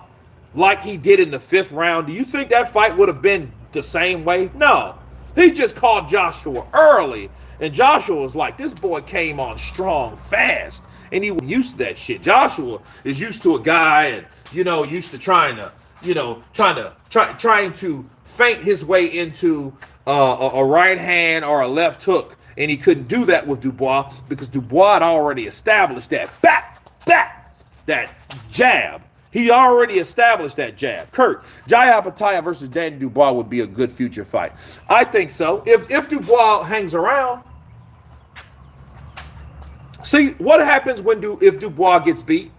like he did in the 5th round, do you think that fight would have been the same way? No. He just caught Joshua early. And Joshua was like, this boy came on strong, fast. And he was used to that shit. Joshua is used to a guy and, used to trying to feint his way into a right hand or a left hook. And he couldn't do that with Dubois because Dubois had already established that that jab. He already established that jab. Kurt, Jaya Apataya versus Danny Dubois would be a good future fight. I think so. If Dubois hangs around. See, what happens if Dubois gets beat?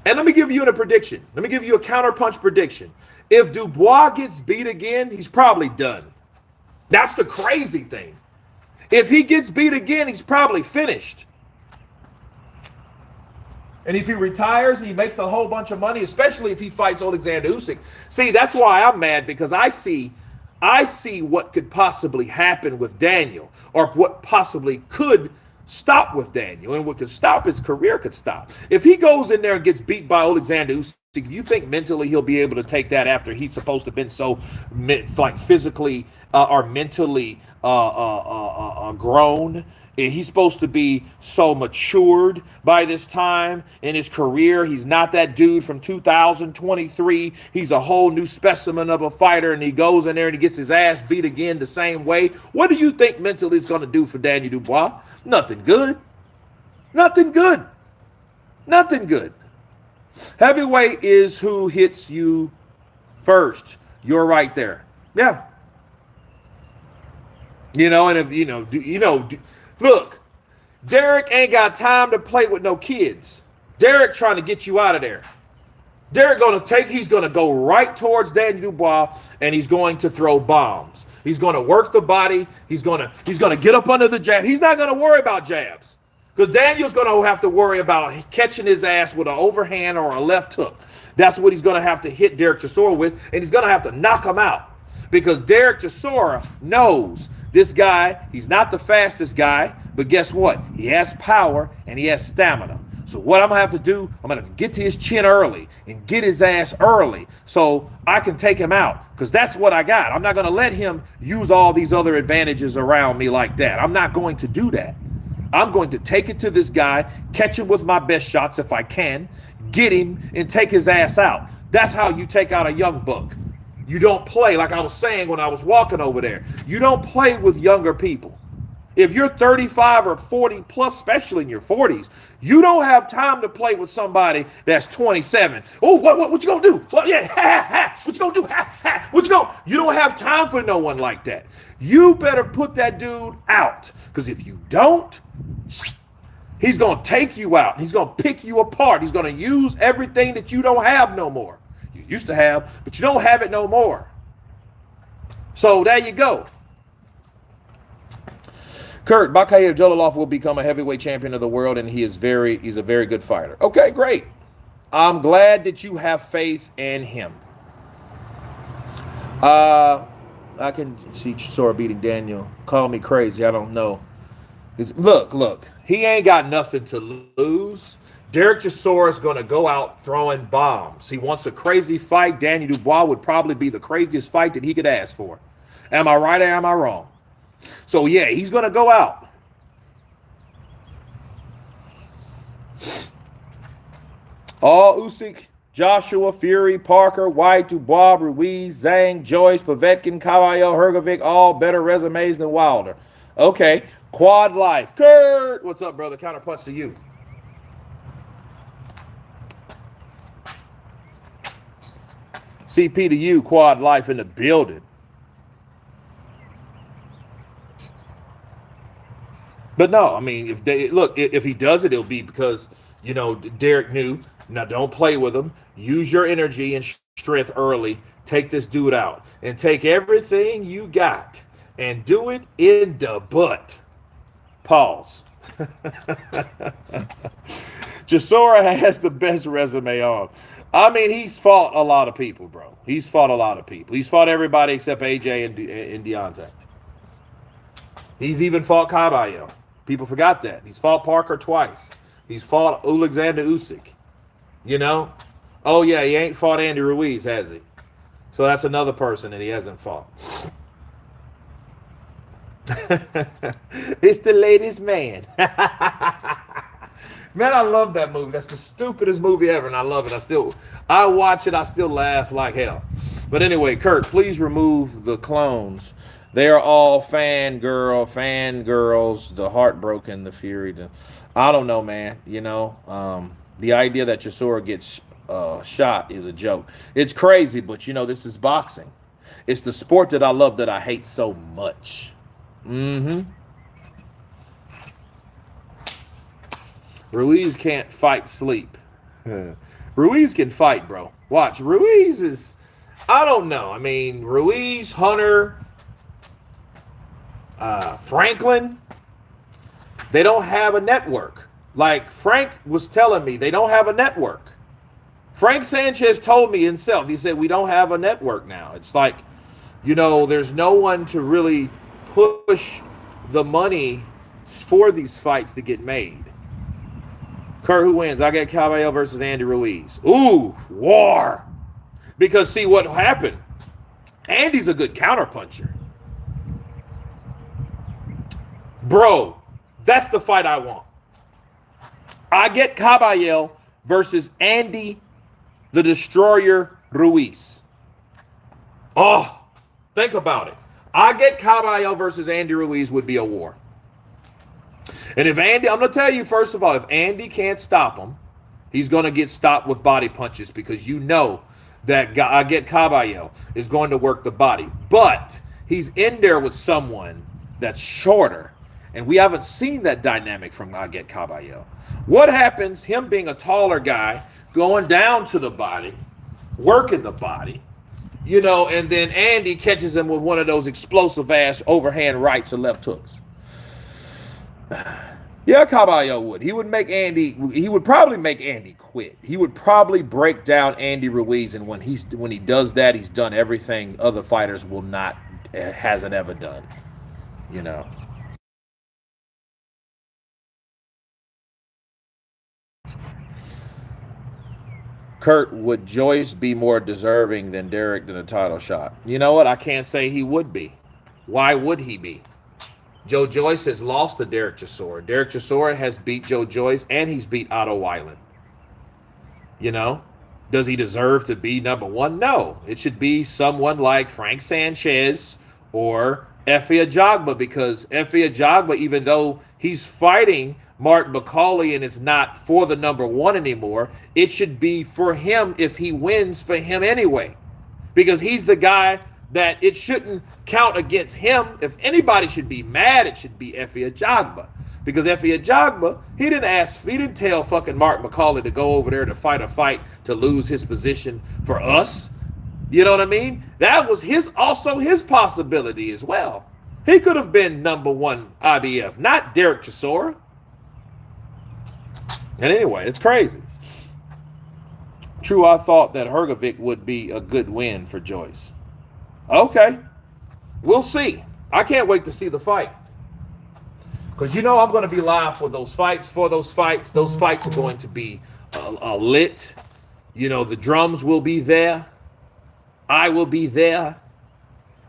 And let me give you a prediction. Let me give you a counterpunch prediction. If Dubois gets beat again, he's probably done. That's the crazy thing. If he gets beat again, he's probably finished. And if he retires, he makes a whole bunch of money, especially if he fights Alexander Usyk. See, that's why I'm mad, because I see what could possibly happen with Daniel, or what possibly could stop with Daniel, and what could stop his career could stop. If he goes in there and gets beat by Alexander Usyk, do you think mentally he'll be able to take that after he's supposed to have been so like physically or mentally grown? He's supposed to be so matured by this time in his career. He's not that dude from 2023. He's a whole new specimen of a fighter, and he goes in there and he gets his ass beat again the same way. What do you think mentally is going to do for Daniel Dubois? Nothing good. Nothing good. Nothing good. Heavyweight is who hits you first. You're right there. Yeah. And if look, Derek ain't got time to play with no kids. Derek trying to get you out of there. Derek he's gonna go right towards Daniel Dubois, and he's going to throw bombs. He's gonna work the body. He's gonna get up under the jab. He's not gonna worry about jabs, because Daniel's gonna have to worry about catching his ass with an overhand or a left hook. That's what he's gonna have to hit Derek Chisora with, and he's gonna have to knock him out, because Derek Chisora knows this guy, he's not the fastest guy, but guess what? He has power and he has stamina. So what I'm going to have to do, I'm going to get to his chin early and get his ass early so I can take him out, because that's what I got. I'm not going to let him use all these other advantages around me like that. I'm not going to do that. I'm going to take it to this guy, catch him with my best shots if I can, get him and take his ass out. That's how you take out a young buck. You don't play, like I was saying when I was walking over there. You don't play with younger people. If you're 35 or 40 plus, especially in your 40s, you don't have time to play with somebody that's 27. Oh, what you gonna do? Well, yeah, what you gonna do? What you gonna? You don't have time for no one like that. You better put that dude out, because if you don't, He's going to take you out. He's going to pick you apart. He's going to use everything that you don't have no more. You used to have, but you don't have it no more. So there you go. Kurt, Bakayev Jololov will become a heavyweight champion of the world, and he's a very good fighter. Okay, great. I'm glad that you have faith in him. I can see Chisora beating Daniel. Call me crazy. I don't know. Look. He ain't got nothing to lose. Derek Chisora is going to go out throwing bombs. He wants a crazy fight. Daniel Dubois would probably be the craziest fight that he could ask for. Am I right or am I wrong? So, yeah, he's going to go out. All Usyk, Joshua, Fury, Parker, White, Dubois, Ruiz, Zhang, Joyce, Povetkin, Kabayel, Hrgovic, all better resumes than Wilder. Okay, Quad Life. Kurt, what's up, brother? Counterpunch to you. CP to you, Quad Life in the building. But no, I mean, if he does it, it'll be because, you know, Derek knew. Now, don't play with him. Use your energy and strength early. Take this dude out. And take everything you got and do it in the butt. Pause. Chisora has the best resume on. I mean, he's fought a lot of people, bro. He's fought a lot of people. He's fought everybody except AJ and Deontay. He's even fought Kabayel. People forgot that. He's fought Parker twice. He's fought Alexander Usyk. You know? Oh, yeah, he ain't fought Andy Ruiz, has he? So that's another person that he hasn't fought. It's the latest man. Man, I love that movie. That's the stupidest movie ever, and I love it. I watch it. I still laugh like hell. But anyway, Kurt, please remove the clones. They are all fangirls, the heartbroken, the fury. I don't know, man. You know, the idea that Chisora gets shot is a joke. It's crazy, but, you know, this is boxing. It's the sport that I love that I hate so much. Ruiz can't fight sleep. Ruiz can fight, bro. Watch. Ruiz is, I don't know. I mean, Ruiz, Hunter, Franklin, they don't have a network. Like Frank was telling me, they don't have a network. Frank Sanchez told me himself, he said, we don't have a network now. It's like, you know, there's no one to really push the money for these fights to get made. Kurt, who wins? I get Kabayel versus Andy Ruiz. Ooh, war. Because see what happened. Andy's a good counterpuncher. Bro, that's the fight I want. I get Kabayel versus Andy the Destroyer Ruiz. Oh, think about it. I get Kabayel versus Andy Ruiz would be a war. And if Andy, I'm going to tell you, first of all, if Andy can't stop him, he's going to get stopped with body punches because you know that I get Kabayel is going to work the body. But he's in there with someone that's shorter. And we haven't seen that dynamic from I get Kabayel. What happens, him being a taller guy, going down to the body, working the body, you know, and then Andy catches him with one of those explosive-ass overhand rights or left hooks. Yeah, Kabayel would. He would probably make Andy quit. He would probably break down Andy Ruiz, and when he does that, he's done everything other fighters hasn't ever done. You know. Kurt, would Joyce be more deserving than Derek than a title shot? You know what? I can't say he would be. Why would he be? Joe Joyce has lost to Derek Chisora. Derek Chisora has beat Joe Joyce, and he's beat Otto Weiland. You know? Does he deserve to be number one? No. It should be someone like Frank Sanchez or Efe Ajagba, because Efe Ajagba, even though he's fighting Martin McCauley and it's not for the number one anymore, it should be for him if he wins for him anyway. Because he's the guy that it shouldn't count against him. If anybody should be mad, it should be Efe Ajagba. Because Effie Ajagba, he didn't tell fucking Mark McCauley to go over there to fight a fight to lose his position for us. You know what I mean? That was also his possibility as well. He could have been #1 IBF, not Derek Chisora. And anyway, it's crazy. True, I thought that Hrgovic would be a good win for Joyce. Okay. We'll see. I can't wait to see the fight. Because you know I'm going to be live for those fights. Those fights are going to be lit. You know, the drums will be there. I will be there.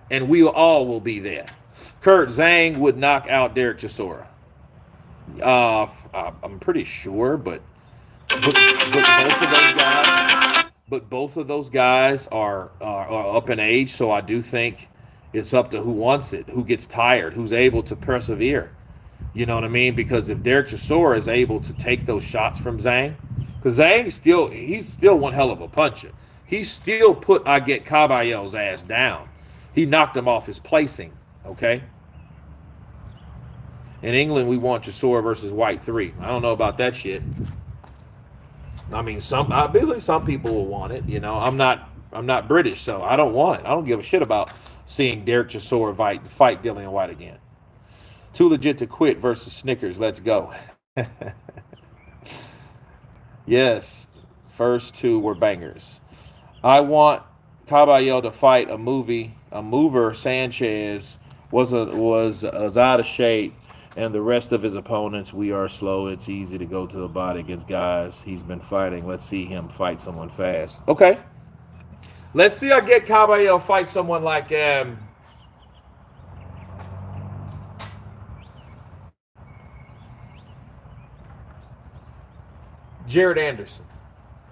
And we all will be there. Kurt, Zhang would knock out Derek Chisora. I'm pretty sure, but both of those guys are up in age, so I do think it's up to who wants it, who gets tired, who's able to persevere. You know what I mean? Because if Derek Chisora is able to take those shots from Zhang, because Zhang he's still one hell of a puncher. He still put Kabayel's ass down. He knocked him off his placing. Okay. In England, we want Chisora versus White 3. I don't know about that shit. I mean, I believe some people will want it. You know, I'm not British, so I don't want it. I don't give a shit about seeing Derek Chisora fight Dillian White again. Too legit to quit versus Snickers. Let's go. Yes, first two were bangers. I want Kabayel to fight a mover. Sanchez was out of shape. And the rest of his opponents, we are slow. It's easy to go to the body against guys he's been fighting. Let's see him fight someone fast. Okay. Let's see Kabayel fight someone like Jared Anderson.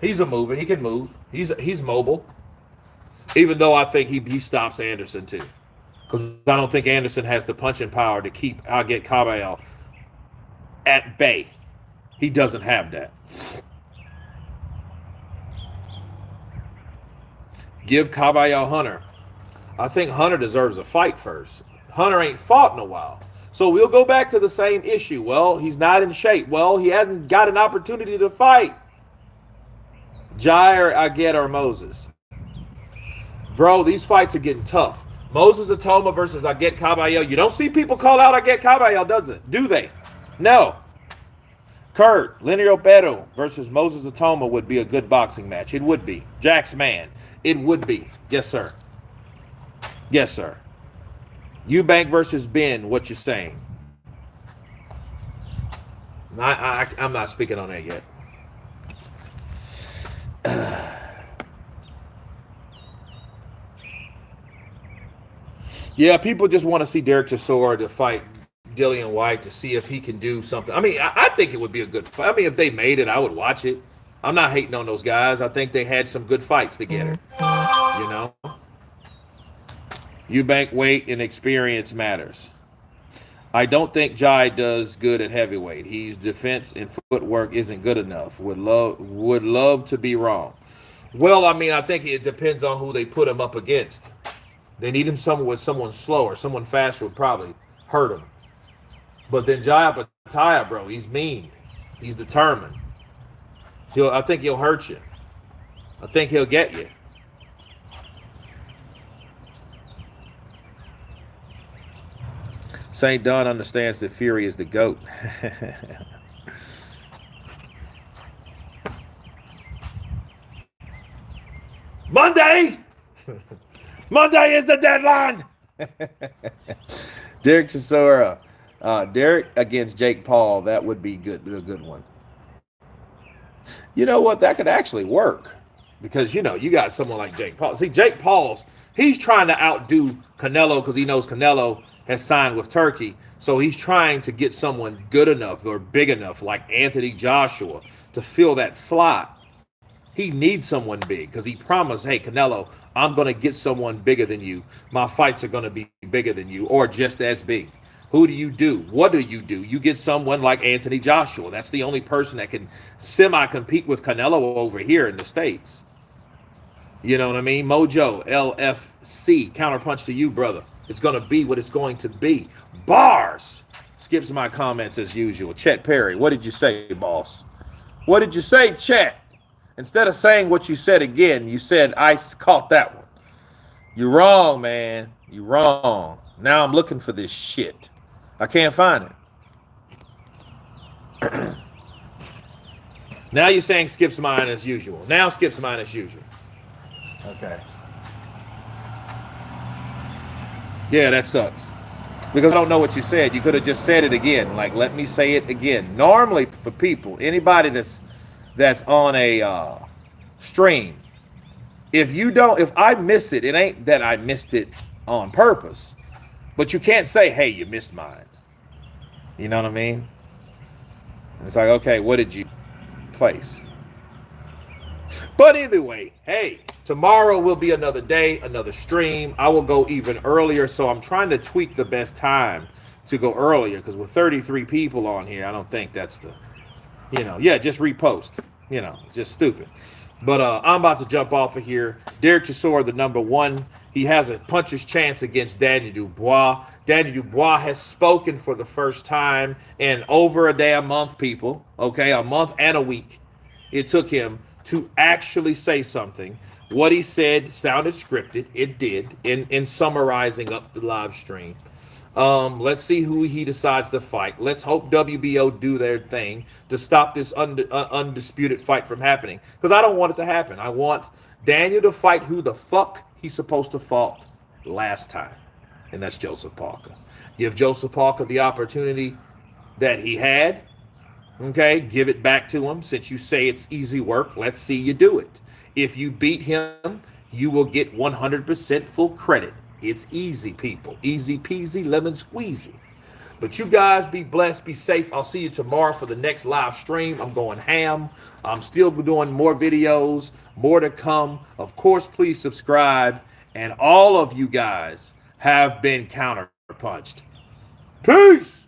He's a mover. He can move. He's mobile. Even though I think he stops Anderson too. Because I don't think Anderson has the punching power to keep Kabayel at bay. He doesn't have that. Give Kabayel Hunter. I think Hunter deserves a fight first. Hunter ain't fought in a while. So we'll go back to the same issue. Well, he's not in shape. Well, he hasn't got an opportunity to fight. Jair or Moses. Bro, these fights are getting tough. Moses Atoma versus Kabayel. You don't see people call out Kabayel, do they? No. Kurt, Linear Obedo versus Moses Atoma would be a good boxing match. It would be. Jack's man. It would be. Yes, sir. Yes, sir. Eubank versus Ben, what you saying? I'm not speaking on that yet. Yeah, people just want to see Derek Chisora to fight Dillian White to see if he can do something. I mean, I think it would be a good fight. I mean, if they made it, I would watch it. I'm not hating on those guys. I think they had some good fights together. You know? Eubank weight and experience matters. I don't think Jai does good at heavyweight. His defense and footwork isn't good enough. Would love to be wrong. Well, I mean, I think it depends on who they put him up against. They need him someone slower. Someone faster would probably hurt him. But then Jai Pataya, bro, he's mean. He's determined. I think he'll hurt you. I think he'll get you. St. Don understands that Fury is the GOAT. Monday! Monday is the deadline! Derek Chisora. Derek against Jake Paul. That would be a good one. You know what? That could actually work. Because, you know, you got someone like Jake Paul. See, Jake Paul's, he's trying to outdo Canelo because he knows Canelo has signed with Turkey. So he's trying to get someone good enough or big enough like Anthony Joshua to fill that slot. He needs someone big because he promised, hey, Canelo, I'm going to get someone bigger than you. My fights are going to be bigger than you or just as big. Who do you do? What do? You get someone like Anthony Joshua. That's the only person that can semi-compete with Canelo over here in the States. You know what I mean? Mojo, LFC, counterpunch to you, brother. It's going to be what it's going to be. Bars. Let's skips my comments as usual. Chet Perry, what did you say, boss? What did you say, Chet? Instead of saying what you said again, you said, I caught that one. You're wrong, man. You're wrong. Now I'm looking for this shit. I can't find it. Now you're saying skips mine as usual. Now skips mine as usual. Okay. Yeah, that sucks. Because I don't know what you said. You could have just said it again. Like, let me say it again. Normally, for people, anybody that's on a stream, if I miss it, it ain't that I missed it on purpose. But you can't say, hey, you missed mine. You know what I mean? It's like, okay, what did you place? But either way, hey, tomorrow will be another day, another stream. I will go even earlier, so I'm trying to tweak the best time to go earlier, because with 33 people on here, I don't think that's the, yeah, just repost, just stupid. But I'm about to jump off of here. Derek Chisora, the number one. He has a puncher's chance against Daniel Dubois. Daniel Dubois has spoken for the first time in over a damn month, people. Okay, a month and a week. It took him to actually say something. What he said sounded scripted. It did, in summarizing up the live stream. Let's see who he decides to fight. Let's hope WBO do their thing to stop this undisputed fight from happening, because I don't want it to happen. I want Daniel to fight who the fuck he's supposed to fight last time, and that's Joseph Parker. Give Joseph Parker the opportunity that he had. Okay, give it back to him. Since you say it's easy work, let's see you do it. If you beat him, you will get 100% full credit. It's easy, people. Easy peasy, lemon squeezy. But you guys be blessed, be safe. I'll see you tomorrow for the next live stream. I'm going ham. I'm still doing more videos, more to come. Of course, please subscribe. And all of you guys have been counterpunched. Peace.